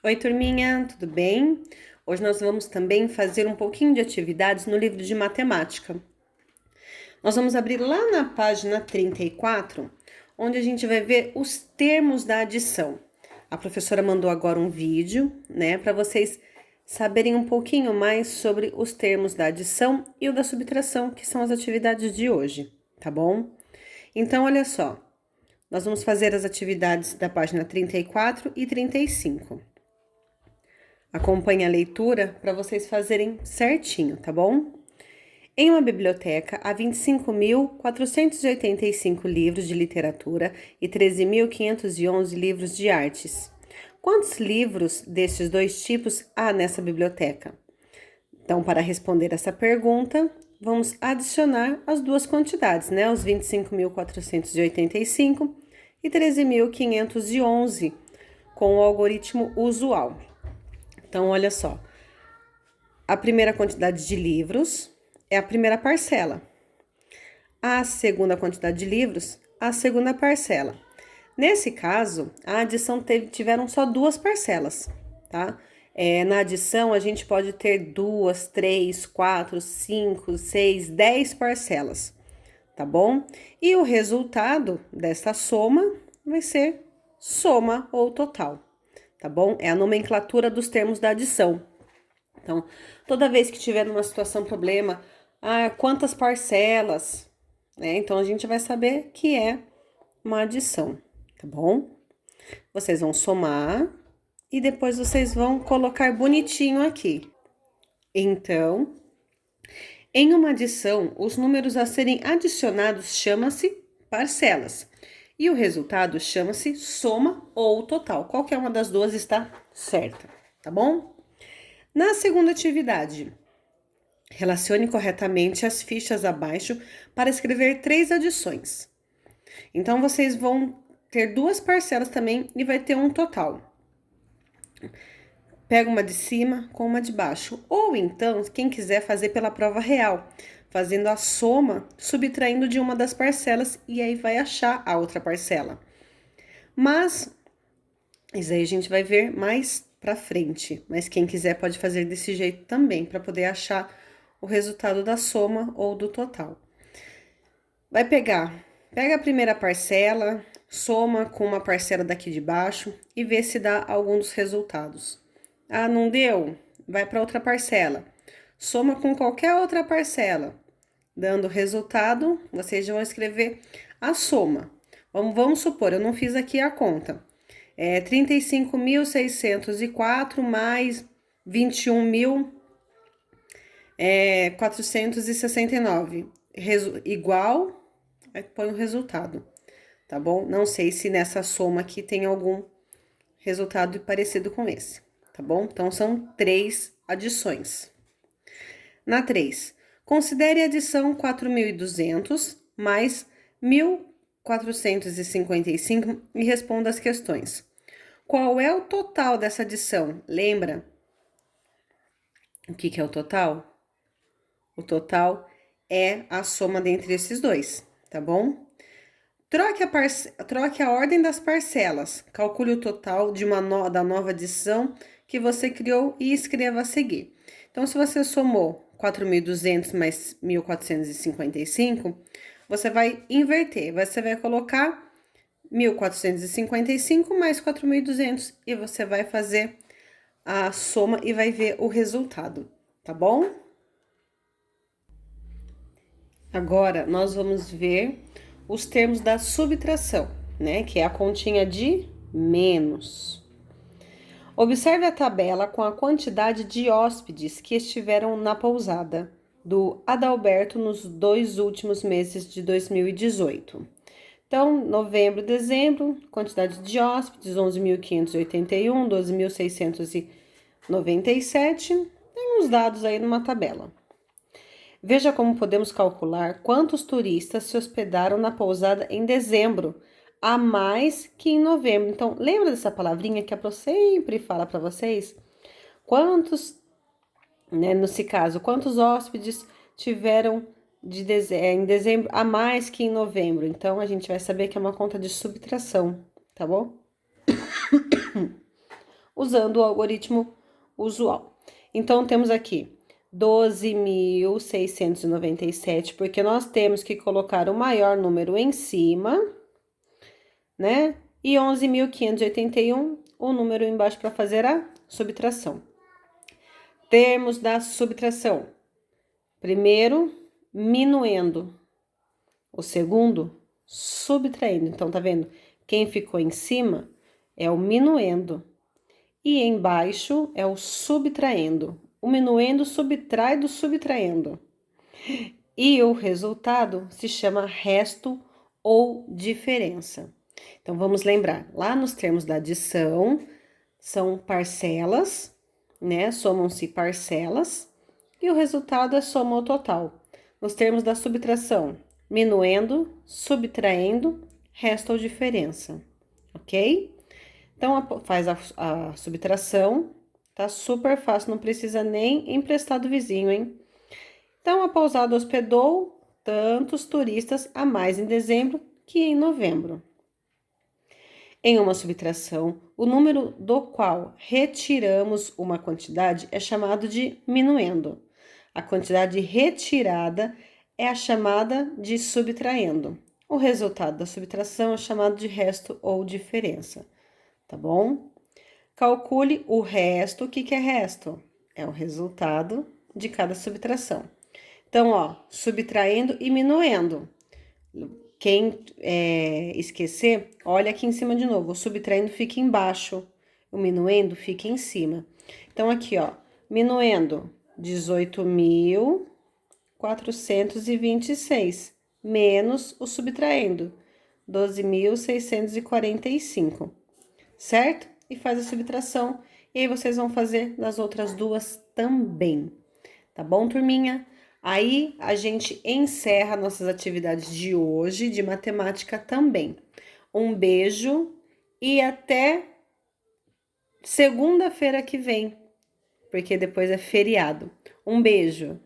Oi, turminha, tudo bem? Hoje nós vamos também fazer um pouquinho de atividades no livro de matemática. Nós vamos abrir lá na página 34, onde a gente vai ver os termos da adição. A professora mandou agora um vídeo, né, para vocês saberem um pouquinho mais sobre os termos da adição e o da subtração, que são as atividades de hoje, tá bom? Então, olha só, nós vamos fazer as atividades da página 34 e 35. Acompanhe a leitura para vocês fazerem certinho, tá bom? Em uma biblioteca, há 25.485 livros de literatura e 13.511 livros de artes. Quantos livros destes dois tipos há nessa biblioteca? Então, para responder essa pergunta, vamos adicionar as duas quantidades, né? Os 25.485 e 13.511 com o algoritmo usual. Então, olha só. A primeira quantidade de livros é a primeira parcela. A segunda quantidade de livros, a segunda parcela. Nesse caso, a adição tiveram só duas parcelas, tá? Na adição, a gente pode ter 2, 3, 4, 5, 6, 10 parcelas, tá bom? E o resultado dessa soma vai ser soma ou total, tá bom? É a nomenclatura dos termos da adição. Então, toda vez que tiver uma situação problema, quantas parcelas, né? Então, a gente vai saber que é uma adição, tá bom? Vocês vão somar e depois vocês vão colocar bonitinho aqui. Então, em uma adição, os números a serem adicionados chama-se parcelas. E o resultado chama-se soma ou total. Qualquer uma das duas está certa, tá bom? Na segunda atividade, relacione corretamente as fichas abaixo para escrever 3 adições. Então, vocês vão ter duas parcelas também e vai ter um total. Pega uma de cima com uma de baixo. Ou então, quem quiser fazer pela prova real, fazendo a soma, subtraindo de uma das parcelas e aí vai achar a outra parcela. Mas, isso aí a gente vai ver mais pra frente. Mas quem quiser pode fazer desse jeito também, para poder achar o resultado da soma ou do total. Pega a primeira parcela, soma com uma parcela daqui de baixo e vê se dá algum dos resultados. Ah, não deu? Vai para outra parcela. Soma com qualquer outra parcela. Dando resultado, vocês vão escrever a soma. Vamos supor, eu não fiz aqui a conta. 35.604 mais 21.469. Igual, aí põe o resultado, tá bom? Não sei se nessa soma aqui tem algum resultado parecido com esse, tá bom? Então, são 3 adições. Na 3, considere a adição 4.200 mais 1.455 e responda as questões. Qual é o total dessa adição? Lembra? O que é o total? O total é a soma dentre esses dois, tá bom? Troque a ordem das parcelas. Calcule o total da nova adição que você criou e escreva a seguir. Então, se você somou 4.200 mais 1.455, você vai inverter. Você vai colocar 1.455 mais 4.200 e você vai fazer a soma e vai ver o resultado, tá bom? Agora, nós vamos ver os termos da subtração, né? Que é a continha de menos. Observe a tabela com a quantidade de hóspedes que estiveram na pousada do Adalberto nos 2 últimos meses de 2018. Então, novembro e dezembro, quantidade de hóspedes, 11.581, 12.697. Tem uns dados aí numa tabela. Veja como podemos calcular quantos turistas se hospedaram na pousada em dezembro, a mais que em novembro. Então, lembra dessa palavrinha que a Pro sempre fala para vocês? Quantos, né, nesse caso, quantos hóspedes tiveram em dezembro a mais que em novembro? Então, a gente vai saber que é uma conta de subtração, tá bom? usando o algoritmo usual. Então, temos aqui 12.697, porque nós temos que colocar o maior número em cima, né? E 11.581, o número embaixo para fazer a subtração. Termos da subtração. Primeiro, minuendo. O segundo, subtraindo. Então, tá vendo? Quem ficou em cima é o minuendo. E embaixo é o subtraindo. O minuendo subtrai do subtraindo. E o resultado se chama resto ou diferença. Então, vamos lembrar, lá nos termos da adição, são parcelas, né? Somam-se parcelas, e o resultado é soma ao total. Nos termos da subtração, minuendo, subtraindo, resto ou diferença, ok? Então, faz a subtração, tá super fácil, não precisa nem emprestar do vizinho, hein? Então, a pousada hospedou tantos turistas a mais em dezembro que em novembro. Em uma subtração, o número do qual retiramos uma quantidade é chamado de minuendo. A quantidade retirada é a chamada de subtraindo. O resultado da subtração é chamado de resto ou diferença, tá bom? Calcule o resto. O que é resto? É o resultado de cada subtração. Então, ó, subtraindo e minuendo. Quem esquecer, olha aqui em cima de novo. O subtraindo fica embaixo, o minuendo fica em cima. Então, aqui, ó, minuendo 18.426 menos o subtraindo 12.645, certo? E faz a subtração. E aí, vocês vão fazer nas outras duas também. Tá bom, turminha? Aí, a gente encerra nossas atividades de hoje, de matemática também. Um beijo e até segunda-feira que vem, porque depois é feriado. Um beijo!